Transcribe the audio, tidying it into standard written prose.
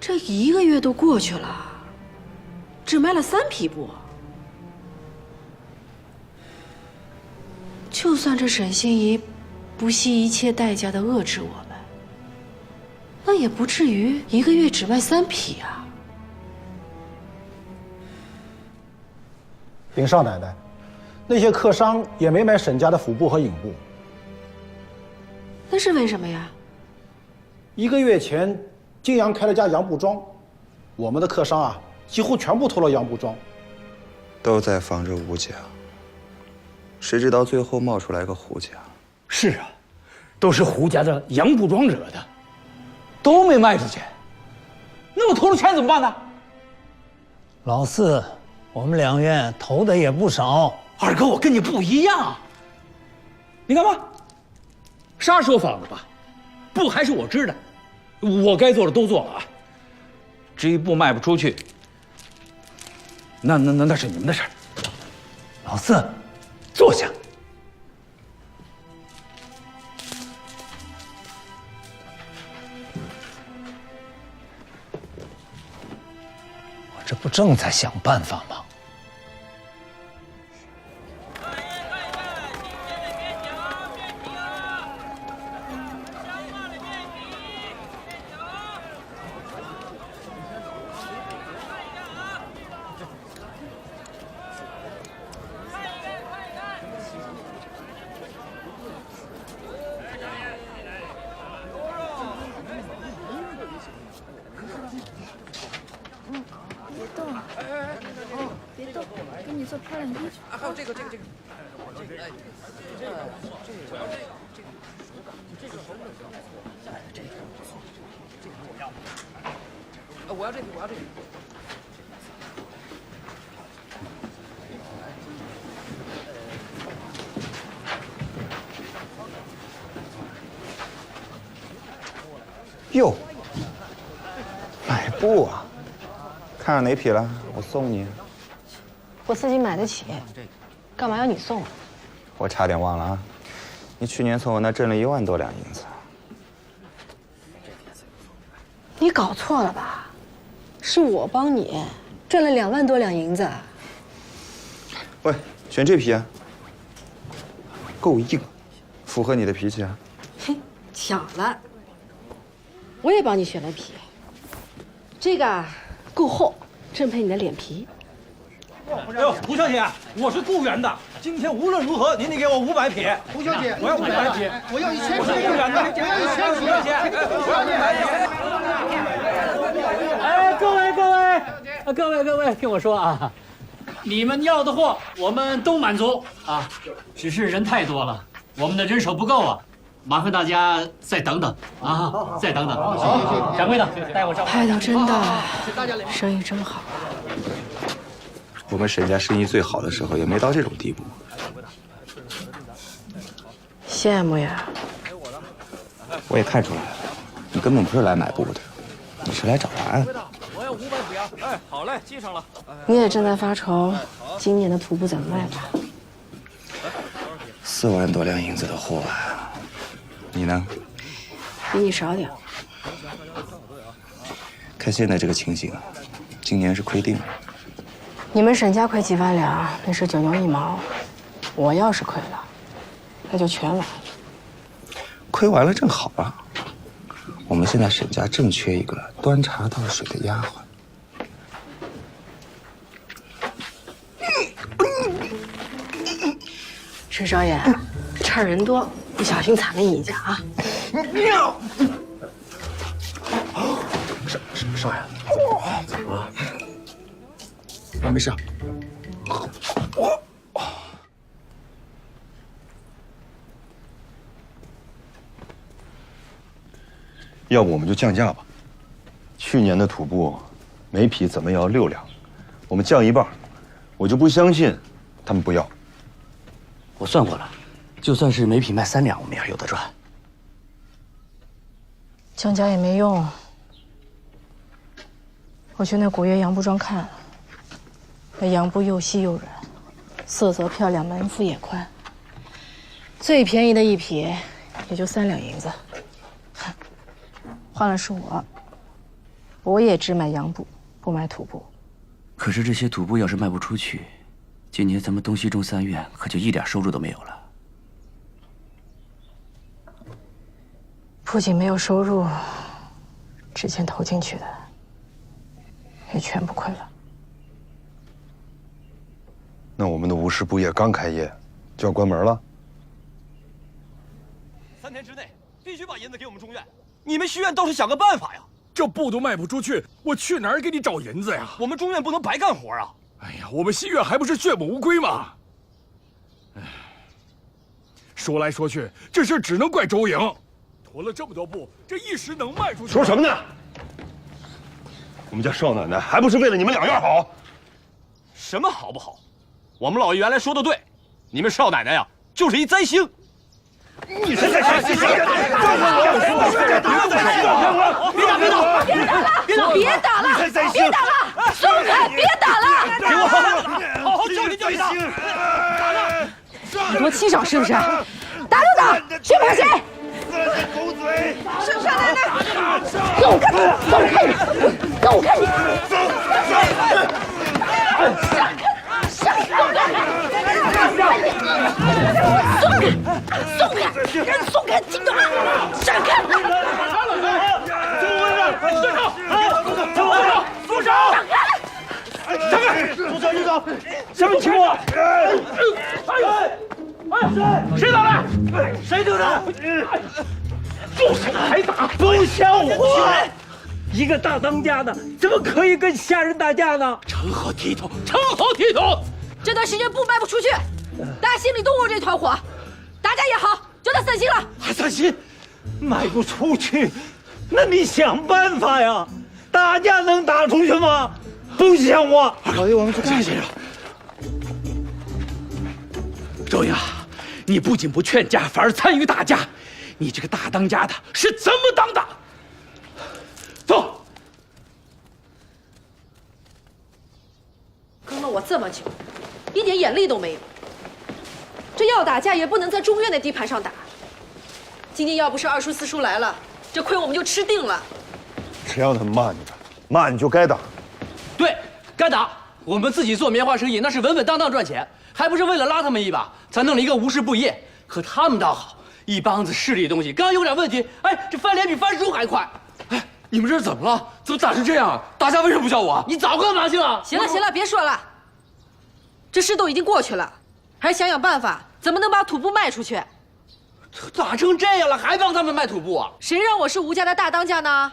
这1个月都过去了，只卖了3匹布。就算这沈心怡不惜一切代价的遏制我们，那也不至于1个月只卖3匹啊。禀少奶奶，那些客商也没买沈家的府布和影布。那是为什么呀？1个月前，泾阳开了家洋布庄，我们的客商啊，几乎全部投了洋布庄。都在防着吴家，谁知道最后冒出来个胡家。是啊，都是胡家的洋布庄惹的，都没卖出去。那我投了钱怎么办呢？老四，我们两院投的也不少。二哥，我跟你不一样。你干嘛？啥时候放的吧？布还是我织的，我该做的都做了啊。至于布卖不出去，那是你们的事儿。老四，坐下。我这不正在想办法吗？做漂亮衣服。啊，还有这个。我要这个。哟，买布啊？看上哪匹了？我送你。我自己买得起，干嘛要你送啊？我差点忘了啊，你去年从我那挣了1万多两银子。你搞错了吧？是我帮你赚了2万多两银子。喂，选这匹啊，够硬，符合你的脾气啊。嘿，巧了，我也帮你选了匹，这个够厚，正配你的脸皮。哎呦，胡小姐，我是雇员的，今天无论如何您得给我500匹。胡小姐，我要500匹，我要1000匹，我是雇员的，我要1000匹，我要100匹。哎，各位，听我说啊，你们要的货我们都满足啊，只是人太多了，我们的人手不够啊，麻烦大家再等等啊，再等等。好，掌柜的，带我上。派头真大，生意真好。我们沈家生意最好的时候也没到这种地步。羡慕呀！我也看出来了，你根本不是来买布的，你是来找答案的。我要500匹啊！哎，好嘞，记上了。你也正在发愁今年的土布怎么卖吧4万多两银子的货啊，你呢？比你少点。看现在这个情形，今年是亏定了。你们沈家亏几万两，那是9牛1毛。我要是亏了，那就全完了。亏完了正好啊！我们现在沈家正缺一个端茶倒水的丫鬟。沈少爷，这儿人多，不小心踩了你一脚啊！少爷，啊，没事。要不我们就降价吧。去年的土布，每匹怎么也要6两，我们降一半，我就不相信他们不要。我算过了，就算是每匹卖3两，我们也有得赚。降价也没用。我去那古月洋布庄看了，那洋布又细又软，色泽漂亮，门幅也宽。最便宜的一匹也就3两银子。换了是我，我也只买洋布，不买土布。可是这些土布要是卖不出去，今年咱们东西中3院可就一点收入都没有了。不仅没有收入，之前投进去的也全部亏了。那我们的吴氏布业刚开业，就要关门了。 3天之内必须把银子给我们中院，你们西院倒是想个办法呀！这布都卖不出去，我去哪儿给你找银子呀？我们中院不能白干活啊！哎呀，我们西院还不是血本无归吗？哎，说来说去，这事只能怪周莹，囤了这么多布，这一时能卖出去？说什么呢？我们家少奶奶还不是为了你们2院好？什么好不好？我们老爷原来说的对，你们少奶奶呀，就是一灾星。 你是在谁？别打了！松开！别打了！给我好好教训教训他！以多欺少是不是？打就打，谁怕谁？狗嘴！少奶奶，让我看你！让我看你！松开！听懂吗？闪开！住手！什么情况？谁打的？谁打的？住手！还打？不像话！一个大当家的，怎么可以跟下人打架呢？成何体统！成何体统！这段时间布卖不出去，大家心里都有这团火，打架也好，就当散心了。还散心？卖不出去，那你想办法呀！打架能打出去吗？不像话！老爷，我们去看先生。周莹，你不仅不劝架，反而参与打架，你这个大当家的是怎么当的？走。跟了我这么久，一点眼力都没有。这要打架也不能在中院的地盘上打。今天要不是二叔四叔来了，这亏我们就吃定了。谁让他们骂你的？骂你就该打。对，该打。我们自己做棉花生意，那是稳稳当当赚钱，还不是为了拉他们一把，才弄了一个吴氏布业。可他们倒好，一帮子势利东西，刚有点问题，哎，这翻脸比翻书还快。哎，你们这是怎么了？怎么打成这样啊？大家为什么不叫我？你早干嘛去了？行了行了，别说了，这事都已经过去了，还是想想办法，怎么能把土布卖出去？打成这样了，还帮他们卖土布啊？谁让我是吴家的大当家呢？